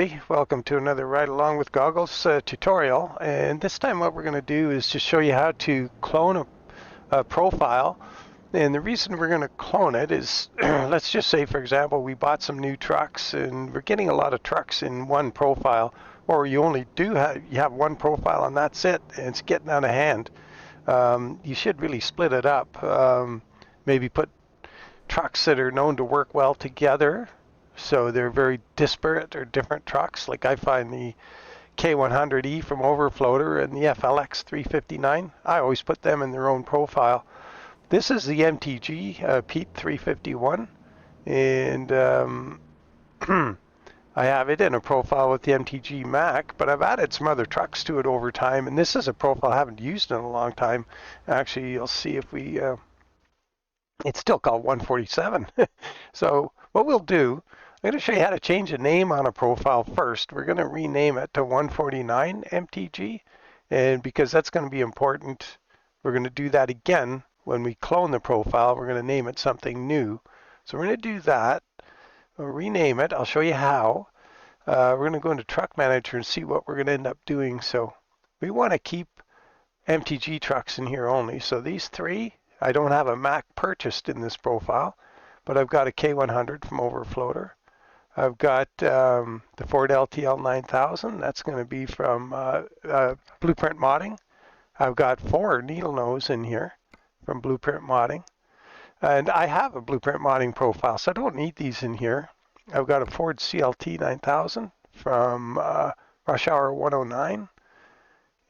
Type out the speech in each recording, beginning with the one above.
everybody. Welcome to another Ride Along with Goggles tutorial. And this time what we're going to do is just show you how to clone a profile. And the reason we're going to clone it is, let's just say, for example, we bought some new trucks and we're getting a lot of trucks in one profile, or you only have one profile and that's it, and it's getting out of hand. You should really split it up. Maybe put trucks that are known to work well together, so they're very disparate or different trucks. Like I find the K100E from Overfloater and the FLX 359, I always put them in their own profile. This is the MTG Pete 351, and I have it in a profile with the MTG Mac, but I've added some other trucks to it over time, and this is a profile I haven't used in a long time. Actually, you'll see if we it's still called 147. So what we'll do, I'm going to show you how to change the name on a profile first. We're going to rename it to 149 MTG, and because that's going to be important, we're going to do that again when we clone the profile. We're going to name it something new. So we're going to do that. We'll rename it. I'll show you how. We're going to go into Truck Manager and see what we're going to end up doing. So we want to keep MTG trucks in here only. So these three, I don't have a Mac purchased in this profile, but I've got a K100 from Overfloater. I've got the Ford LTL 9000. That's going to be from Blueprint Modding. I've got 4 needle nose in here from Blueprint Modding. And I have a Blueprint Modding profile, so I don't need these in here. I've got a Ford CLT 9000 from Rush Hour 109.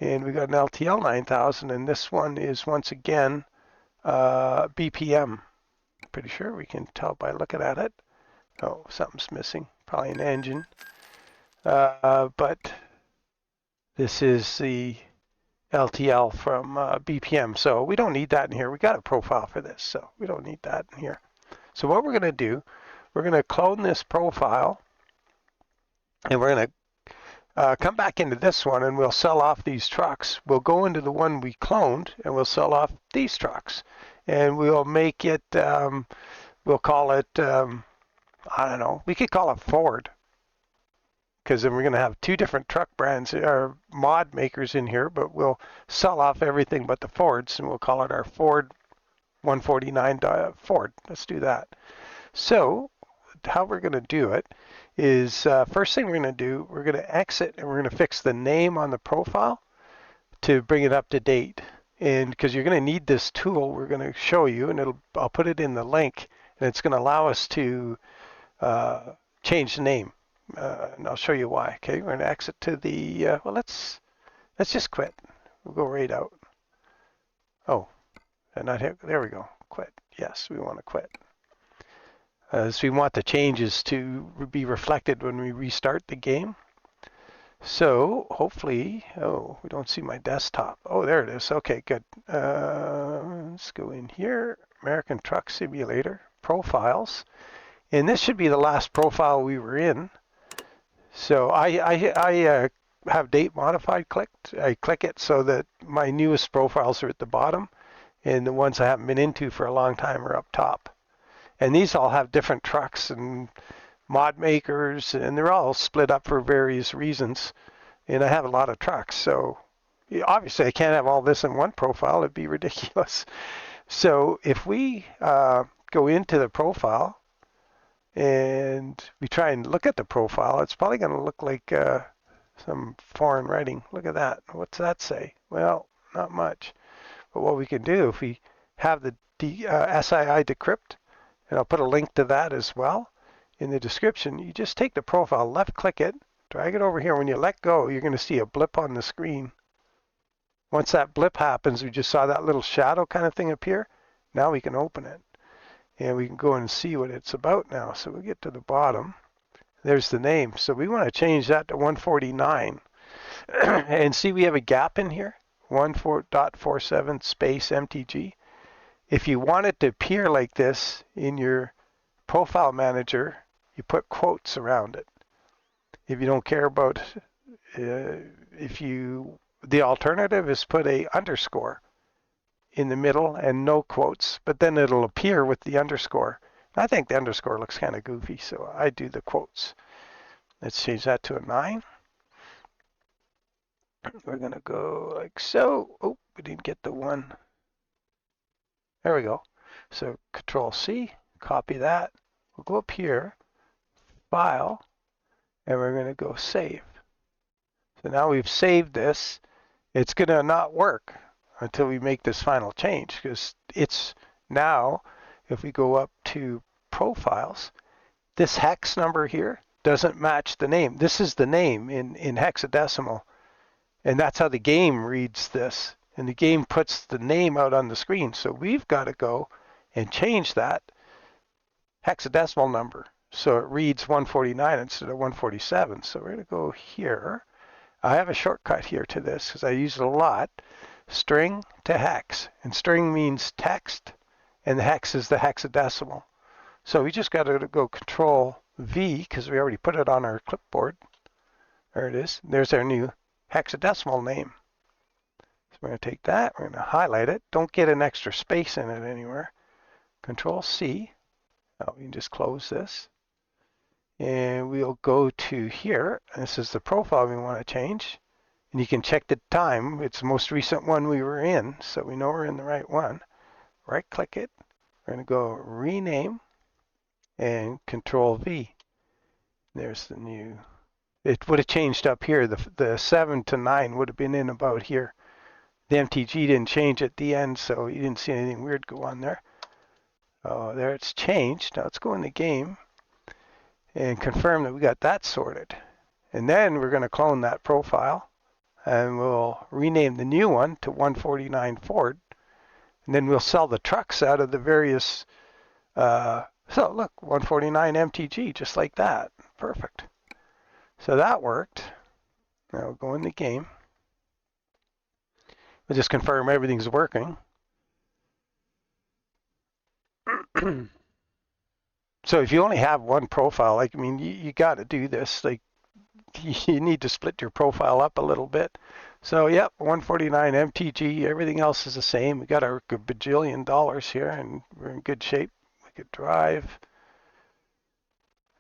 And we've got an LTL 9000, and this one is once again BPM. Pretty sure we can tell by looking at it. Oh, something's missing. Probably an engine. But this is the LTL from BPM. So we don't need that in here. We got a profile for this, so we don't need that in here. So what we're going to do, we're going to clone this profile, and we're going to come back into this one, and we'll sell off these trucks. We'll go into the one we cloned, and we'll sell off these trucks. And we'll make it, we'll call it, I don't know, we could call it Ford, because then we're going to have 2 different truck brands or mod makers in here, but we'll sell off everything but the Fords, and we'll call it our Ford 149 Ford. Let's do that. So how we're going to do it is, first thing we're going to do, we're going to exit, and we're going to fix the name on the profile to bring it up to date. And because you're going to need this tool, we're going to show you, and I'll put it in the link, and it's going to allow us to change the name, and I'll show you why. Okay, we're going to exit to the well, let's just quit. We'll go right out. Oh, and not here. There we go. Quit. Yes, we want to quit, as we want the changes to be reflected when we restart the game. So hopefully, oh, we don't see my desktop. Oh, there it is. Okay, good. Let's go in here. American Truck Simulator profiles. And this should be the last profile we were in. So I have date modified clicked. I click it so that my newest profiles are at the bottom, and the ones I haven't been into for a long time are up top. And these all have different trucks and mod makers, and they're all split up for various reasons. And I have a lot of trucks, so obviously I can't have all this in one profile. It'd be ridiculous. So if we go into the profile, and we try and look at the profile, it's probably going to look like some foreign writing. Look at that. What's that say? Well, not much. But what we can do, if we have the SII decrypt, and I'll put a link to that as well in the description, you just take the profile, left click it, drag it over here. When you let go, you're going to see a blip on the screen. Once that blip happens, we just saw that little shadow kind of thing appear. Now we can open it. And we can go and see what it's about now. So we get to the bottom. There's the name. So we want to change that to 149. And see, we have a gap in here. 14.47 space MTG. If you want it to appear like this in your profile manager, you put quotes around it. If you don't care about, the alternative is put a underscore in the middle and no quotes, but then it'll appear with the underscore. I think the underscore looks kind of goofy, so I do the quotes. Let's change that to a 9. We're going to go like so. Oh, we didn't get the 1. There we go. So Control C, copy that. We'll go up here, File, and we're going to go Save. So now we've saved this. It's going to not work until we make this final change, because it's now, if we go up to Profiles, this hex number here doesn't match the name. This is the name in hexadecimal, and that's how the game reads this. And the game puts the name out on the screen. So we've got to go and change that hexadecimal number so it reads 149 instead of 147. So we're going to go here. I have a shortcut here to this because I use it a lot. String to hex. And string means text, and the hex is the hexadecimal. So we just got to go Control V because we already put it on our clipboard. There it is. There's our new hexadecimal name. So we're going to take that. We're going to highlight it. Don't get an extra space in it anywhere. Control C. Now we can just close this. And we'll go to here. This is the profile we want to change. And you can check the time. It's the most recent one we were in, so we know we're in the right one. Right click it. We're going to go rename and Control V. There's the new. It would have changed up here. The 7 to 9 would have been in about here. The MTG didn't change at the end, so you didn't see anything weird go on there. Oh, there it's changed. Now let's go in the game and confirm that we got that sorted. And then we're going to clone that profile, and we'll rename the new one to 149 Ford. And then we'll sell the trucks out of the various, so look, 149 MTG, just like that. Perfect. So that worked. Now we'll go in the game. We'll just confirm everything's working. So if you only have one profile, like, I mean, you got to do this. Like, you need to split your profile up a little bit. So, yep, 149 MTG. Everything else is the same. We got our bajillion dollars here, and we're in good shape. We could drive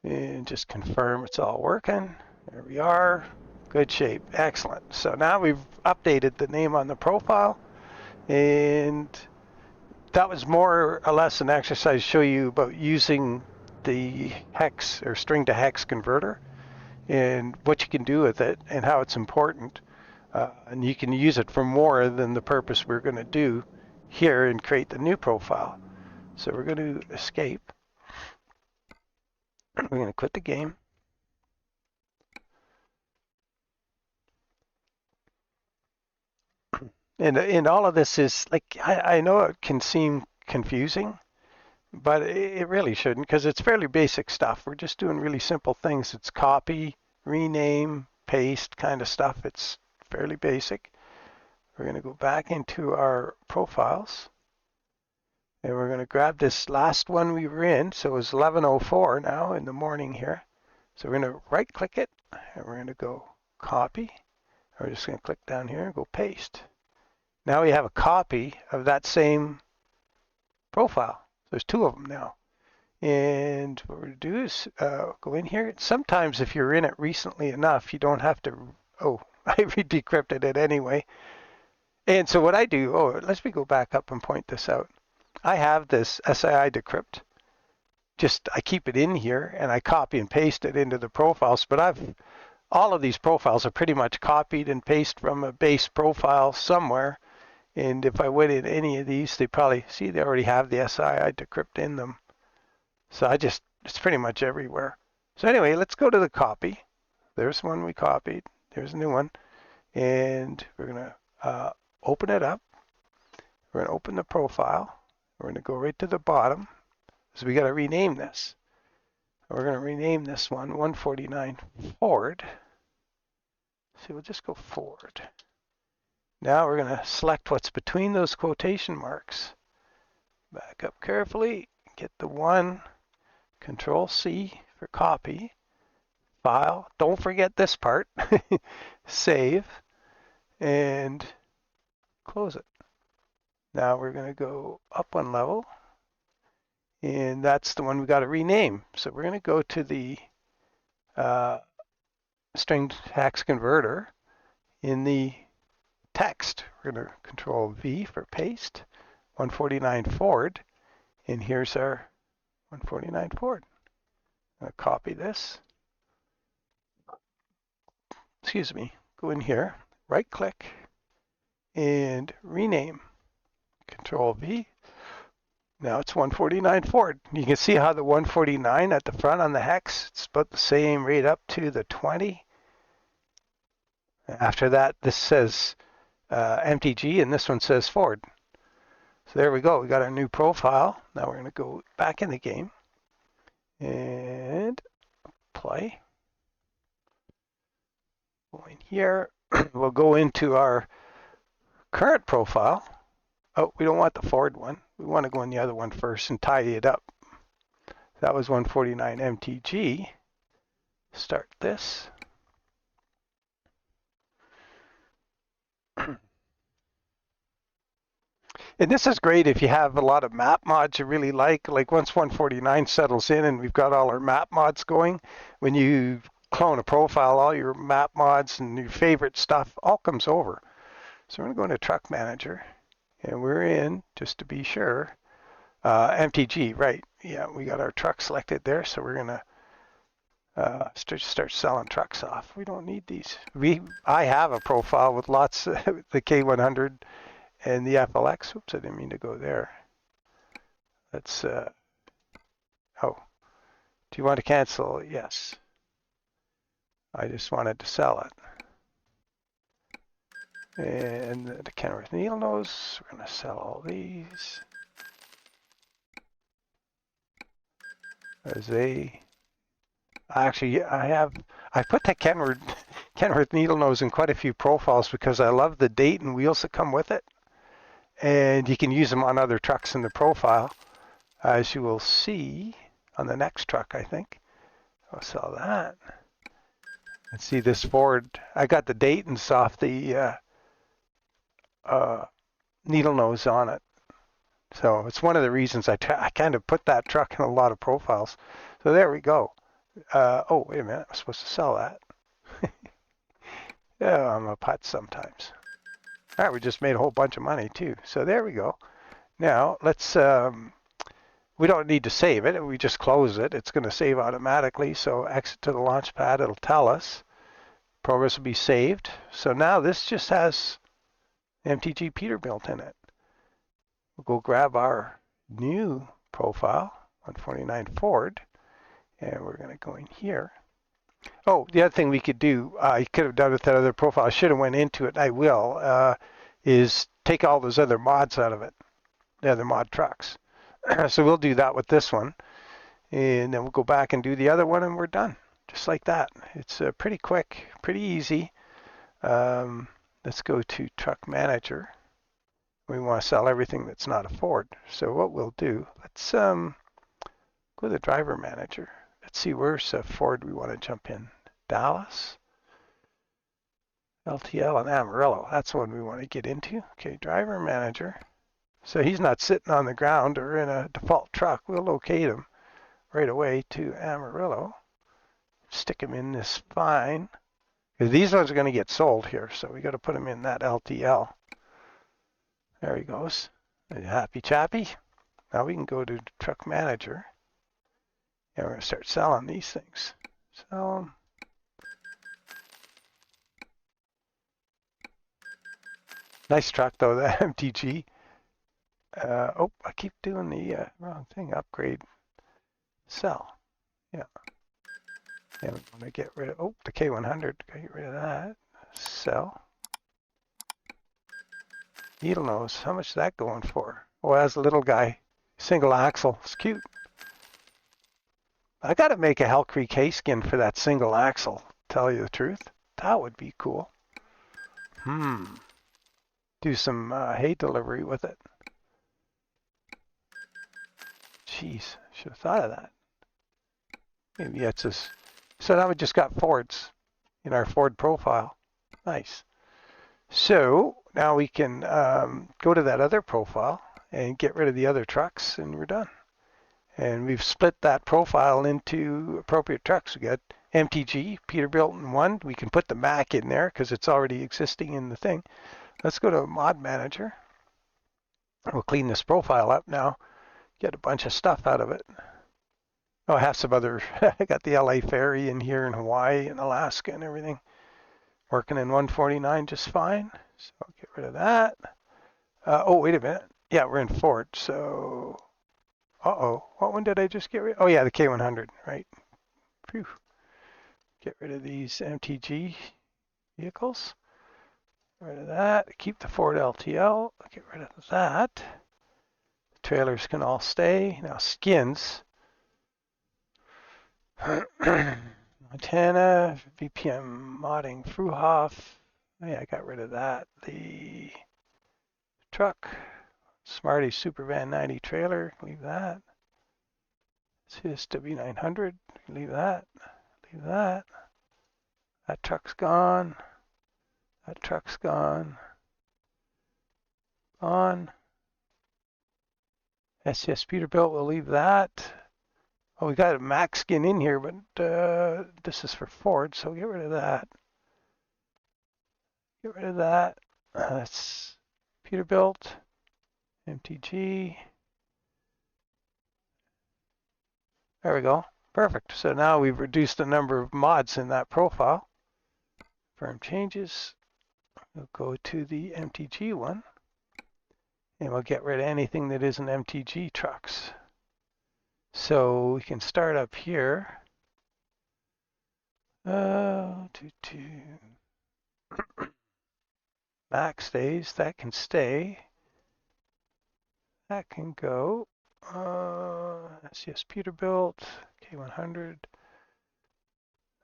and just confirm it's all working. There we are. Good shape. Excellent. So now we've updated the name on the profile, and that was more or less an exercise to show you about using the hex or string to hex converter and what you can do with it and how it's important. And you can use it for more than the purpose we're going to do here and create the new profile. So we're going to escape. We're going to quit the game. And all of this is, like, I know it can seem confusing, but it really shouldn't, because it's fairly basic stuff. We're just doing really simple things. It's copy, rename, paste kind of stuff. It's fairly basic. We're going to go back into our profiles, and we're going to grab this last one we were in. So it was 11:04 now in the morning here. So we're going to right click it, and we're going to go copy. We're just going to click down here and go paste. Now we have a copy of that same profile. There's two of them now. And what we're going to do is go in here. Sometimes if you're in it recently enough, you don't have to, oh, I decrypted it anyway. And so what I do, let me go back up and point this out. I have this SII decrypt. Just I keep it in here and I copy and paste it into the profiles, but all of these profiles are pretty much copied and pasted from a base profile somewhere. And if I went in any of these, they probably, see, they already have the SII decrypt in them. So it's pretty much everywhere. So anyway, let's go to the copy. There's one we copied. There's a new one. And we're going to open it up. We're going to open the profile. We're going to go right to the bottom. So we got to rename this. We're going to rename this one 149 Ford. So we'll just go Ford. Now we're going to select what's between those quotation marks. Back up carefully, get the one, Control C for copy, file, don't forget this part, save, and close it. Now we're going to go up one level, and that's the one we got to rename. So we're going to go to the string hex converter in the text. We're going to Control V for paste, 149 forward, and here's our 149 forward. I'm going to copy this. Excuse me. Go in here, right click, and rename. Control V. Now it's 149 forward. You can see how the 149 at the front on the hex, it's about the same right up to the 20. After that, this says MTG, and this one says forward. So there we go. We got our new profile. Now we're going to go back in the game and play. Go in here. We'll go into our current profile. Oh, we don't want the forward one. We want to go in the other one first and tidy it up. That was 149 MTG. Start this. And this is great if you have a lot of map mods you really like once 149 settles in and we've got all our map mods going, when you clone a profile, all your map mods and your favorite stuff all comes over. So we're going to go into Truck Manager, and we're in, just to be sure, MTG, right. Yeah, we got our truck selected there, so we're going to start selling trucks off. We don't need these. I have a profile with lots of the K100 and the FLX. Oops, I didn't mean to go there. Let's, oh, do you want to cancel? Yes. I just wanted to sell it. And the Kenworth needle nose, we're going to sell all these. As actually, I put that Kenworth needle nose in quite a few profiles because I love the date and wheels that come with it. And you can use them on other trucks in the profile, as you will see on the next truck, I think. I'll sell that. And see this Ford, I got the Dayton's off the needle nose on it. So it's one of the reasons I kind of put that truck in a lot of profiles. So there we go. Oh, wait a minute, I'm supposed to sell that. Yeah, I'm a putt sometimes. All right, we just made a whole bunch of money too. So there we go. Now let's, we don't need to save it. We just close it. It's going to save automatically. So exit to the launch pad. It'll tell us. Progress will be saved. So now this just has MTG Peterbilt in it. We'll go grab our new profile, 149 Ford, and we're going to go in here. Oh, the other thing we could do, I could have done with that other profile, I should have went into it, I will, is take all those other mods out of it, the other mod trucks. So we'll do that with this one, and then we'll go back and do the other one, and we're done, just like that. It's pretty quick, pretty easy. Let's go to Truck Manager. We want to sell everything that's not a Ford. So what we'll do, let's go to the Driver Manager. Let's see, where's Ford we want to jump in. Dallas, LTL, and Amarillo. That's one we want to get into. Okay, Driver Manager. So he's not sitting on the ground or in a default truck. We'll locate him right away to Amarillo. Stick him in this fine. These ones are going to get sold here, so we got to put him in that LTL. There he goes. Happy chappy. Now we can go to Truck Manager. And we're going to start selling these things. Sell them. Nice truck though, that MTG. Oh, I keep doing the wrong thing. Upgrade. Sell. Yeah. And we want to get rid of, oh, the K100. Get rid of that. Sell. Needle nose. How much is that going for? Oh, that's a little guy. Single axle. It's cute. I got to make a Hell Creek hay skin for that single axle, tell you the truth. That would be cool. Do some hay delivery with it. Jeez, should have thought of that. Maybe it's just... So now we just got Fords in our Ford profile. Nice. So now we can go to that other profile and get rid of the other trucks, and we're done. And we've split that profile into appropriate trucks. We got MTG, Peterbilt and 1. We can put the Mac in there because it's already existing in the thing. Let's go to Mod Manager. We'll clean this profile up now. Get a bunch of stuff out of it. Oh, I have some other, I got the LA Ferry in here in Hawaii and Alaska and everything. Working in 149 just fine. So I'll get rid of that. Oh, wait a minute. Yeah, we're in Ford. So, what one did I just get rid of? Oh, yeah, the K100, right? Phew. Get rid of these MTG vehicles. Get rid of that. Keep the Ford LTL. Get rid of that. The trailers can all stay. Now, skins. Montana, VPM modding, Fruhoff. Oh, yeah, I got rid of that. The truck, Smarty Supervan 90 trailer, leave that. ASUS W900, leave that. Leave that. That truck's gone. That truck's gone. Gone. SCS Peterbilt, we'll leave that. Oh, we got a Mac skin in here, but this is for Ford, so get rid of that. Get rid of that. That's Peterbilt, MTG. There we go. Perfect. So now we've reduced the number of mods in that profile. Firm changes. We'll go to the MTG one. And we'll get rid of anything that isn't MTG trucks. So we can start up here. Mac stays. That can stay. That can go. SCS Peterbilt, K100.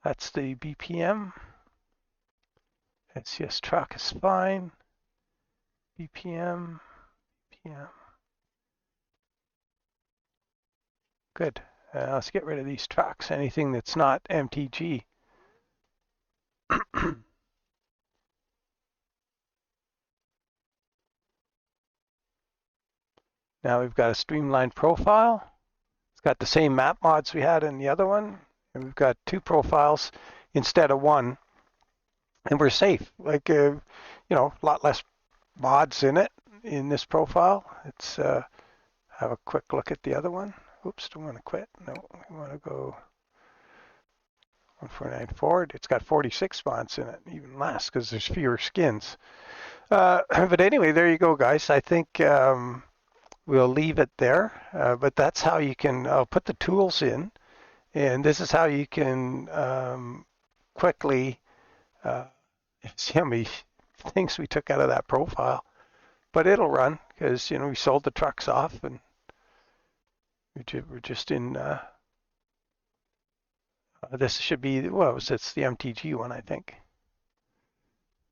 That's the BPM. SCS truck is fine. BPM. Good. Let's get rid of these trucks. Anything that's not MTG. Now we've got a streamlined profile. It's got the same map mods we had in the other one. And we've got 2 profiles instead of 1. And we're safe. Like, a lot less mods in it in this profile. Let's have a quick look at the other one. Oops, don't want to quit. No, we want to go 149 Ford. It's got 46 mods in it, even less because there's fewer skins. But anyway, there you go, guys. I think we'll leave it there. But that's how you can put the tools in. And this is how you can quickly see how many things we took out of that profile. But it'll run because, we sold the trucks off and we're just in, this should be, it's the MTG one, I think.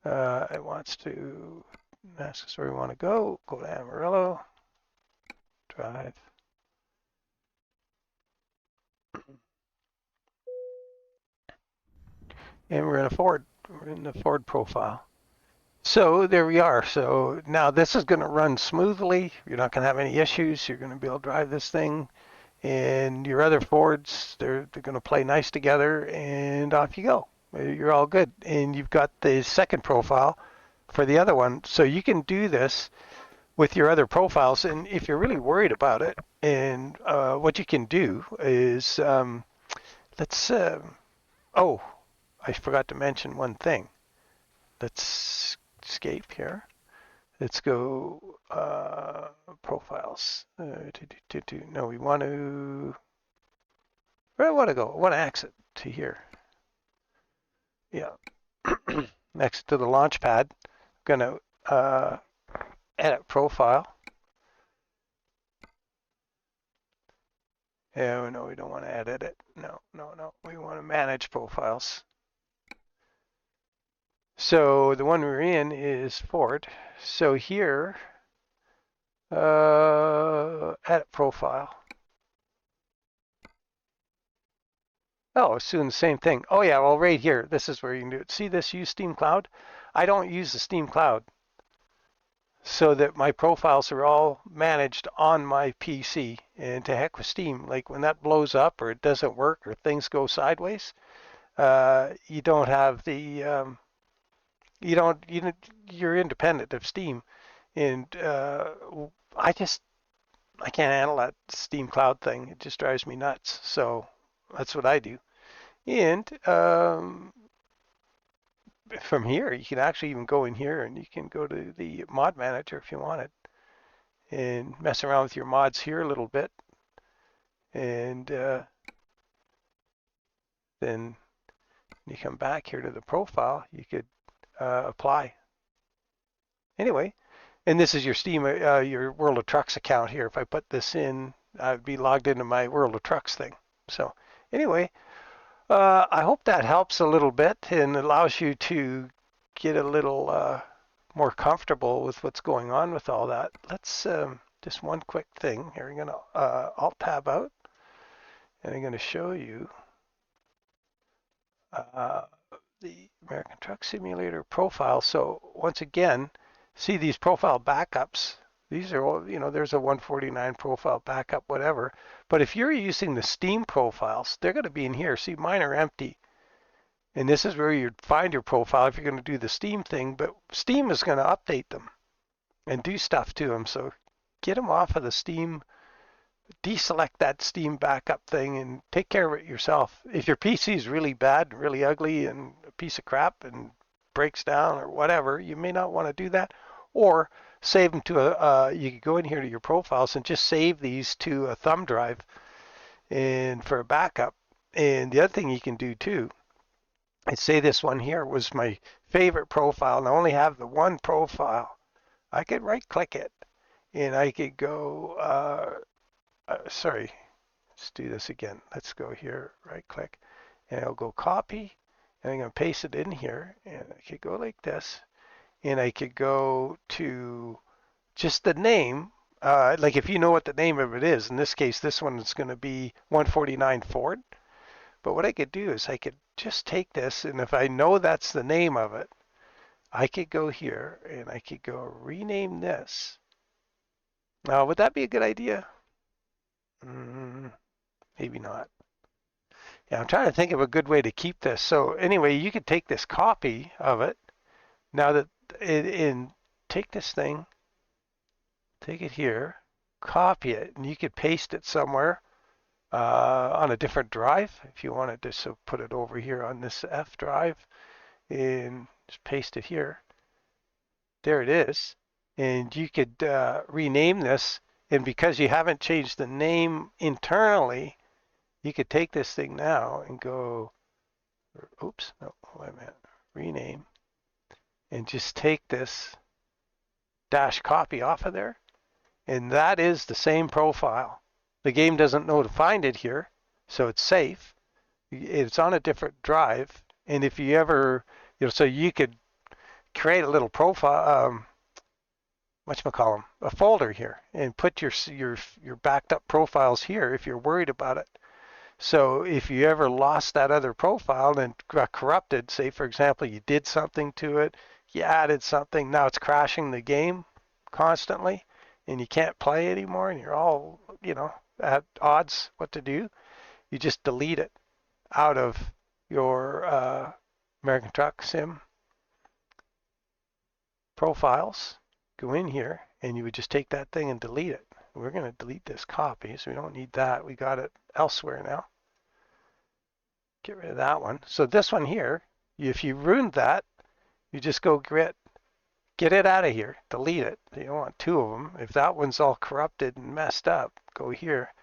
It wants to ask us where we want to go. Go to Amarillo, drive. And we're in a Ford. We're in the Ford profile. So there we are. So now this is going to run smoothly. You're not going to have any issues. You're going to be able to drive this thing. And your other Fords, they're going to play nice together. And off you go. You're all good. And you've got the second profile for the other one. So you can do this with your other profiles. And if you're really worried about it, and what you can do is, oh, I forgot to mention one thing. Let's escape here. Let's go profiles. No, we want to. Where do I want to go? I want to exit to here. Yeah. Next to the launch pad. I'm going to edit profile. Oh, no, we don't want to edit it. No. We want to manage profiles. So the one we're in is Ford. So here, edit profile. Oh, it's doing the same thing. Oh yeah, well right here, this is where you can do it. See this, use Steam Cloud? I don't use the Steam Cloud so that my profiles are all managed on my PC. And to heck with Steam, like when that blows up or it doesn't work or things go sideways, you don't have the you're independent of Steam, and I can't handle that Steam Cloud thing. It just drives me nuts. So that's what I do. And from here, you can actually even go in here and you can go to the mod manager if you wanted and mess around with your mods here a little bit. And then you come back here to the profile, you could apply. Anyway, and this is your Steam, your World of Trucks account here. If I put this in, I'd be logged into my World of Trucks thing. So anyway, I hope that helps a little bit and allows you to get a little more comfortable with what's going on with all that. Let's just one quick thing here. I'm going to Alt Tab out, and I'm going to show you the American Truck Simulator profile. So once again, see these profile backups. These are all, there's a 149 profile backup, whatever. But if you're using the Steam profiles, they're going to be in here. See, mine are empty. And this is where you'd find your profile if you're going to do the Steam thing. But Steam is going to update them and do stuff to them. So get them off of the Steam. Deselect that Steam backup thing and take care of it yourself. If your PC is really bad, really ugly, and a piece of crap and breaks down or whatever, you may not want to do that. Or save them to you could go in here to your profiles and just save these to a thumb drive and for a backup. And the other thing you can do too, I'd say this one here was my favorite profile, and I only have the one profile. I could right click it and I could go, sorry, let's do this again. Let's go here, right click, and I'll go copy, and I'm going to paste it in here, and I could go like this, and I could go to just the name, like if you know what the name of it is. In this case, this one is going to be 149 Ford. But what I could do is I could just take this, and if I know that's the name of it, I could go here, and I could go rename this. Now, would that be a good idea? Maybe not. Yeah, I'm trying to think of a good way to keep this. So anyway, you could take this copy of it. Now that in take this thing, take it here, copy it, and you could paste it somewhere on a different drive if you wanted to. So put it over here on this F drive and just paste it here. There it is. And you could rename this. And because you haven't changed the name internally, you could take this thing now and go, oops, no, wait a minute, rename, and just take this dash copy off of there. And that is the same profile. The game doesn't know to find it here, so it's safe. It's on a different drive. And if you ever, so you could create a little profile, whatchamacallem, a folder here, and put your backed up profiles here if you're worried about it. So if you ever lost that other profile and got corrupted, say for example you did something to it, you added something, now it's crashing the game constantly, and you can't play anymore, and you're all at odds what to do, you just delete it out of your American Truck Sim profiles. Go in here, and you would just take that thing and delete it. We're going to delete this copy, so we don't need that. We got it elsewhere now. Get rid of that one. So this one here, if you ruined that, you just go get it out of here. Delete it. You don't want two of them. If that one's all corrupted and messed up, go here,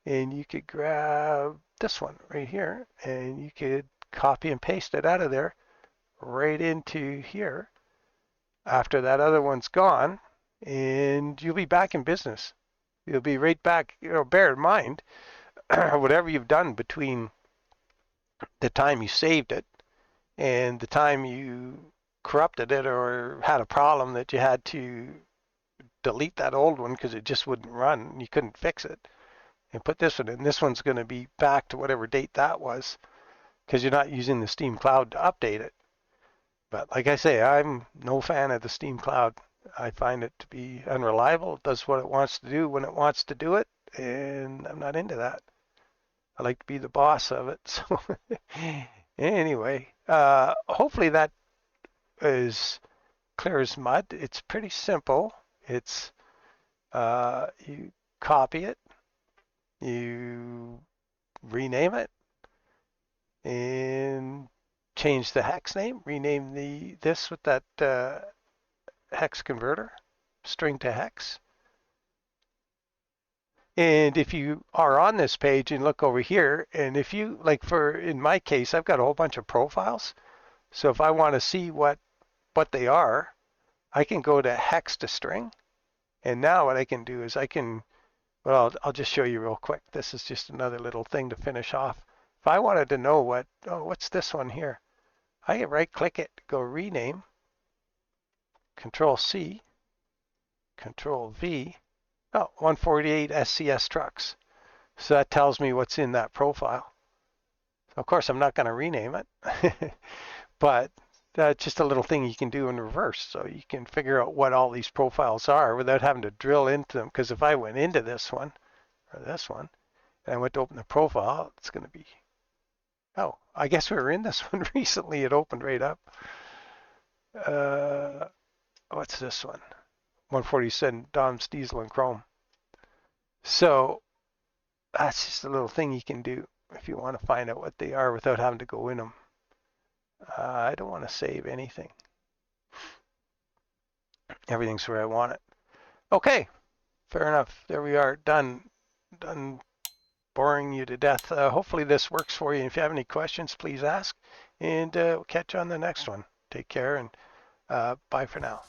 and you could grab this one right here, and you could copy and paste it out of there right into here after that other one's gone, and you'll be back in business. You'll be right back. Bear in mind, whatever you've done between the time you saved it and the time you corrupted it or had a problem that you had to delete that old one because it just wouldn't run and you couldn't fix it, and put this one in. This one's going to be back to whatever date that was because you're not using the Steam Cloud to update it. But like I say, I'm no fan of the Steam Cloud. I find it to be unreliable. It does what it wants to do when it wants to do it, and I'm not into that. I like to be the boss of it. So Anyway, hopefully that is clear as mud. It's pretty simple. It's you copy it, you rename it, and change the hex name. Rename this with that hex converter, string to hex. And if you are on this page and look over here, and if you, like in my case, I've got a whole bunch of profiles. So if I want to see what they are, I can go to hex to string. And now what I can do is well, I'll just show you real quick. This is just another little thing to finish off. If I wanted to know what's this one here? I can right click it, go rename, Control C, Control V. Oh, 148 SCS trucks. So that tells me what's in that profile. Of course, I'm not going to rename it, but that's just a little thing you can do in reverse. So you can figure out what all these profiles are without having to drill into them. Because if I went into this one, or this one, and I went to open the profile, it's going to be, oh, I guess we were in this one recently. It opened right up. What's this one? 147 Dom's Diesel and Chrome. So that's just a little thing you can do if you want to find out what they are without having to go in them. I don't want to save anything. Everything's where I want it. Okay, fair enough. There we are, done boring you to death. Hopefully this works for you. If you have any questions, please ask, and we'll catch you on the next one. Take care, and bye for now.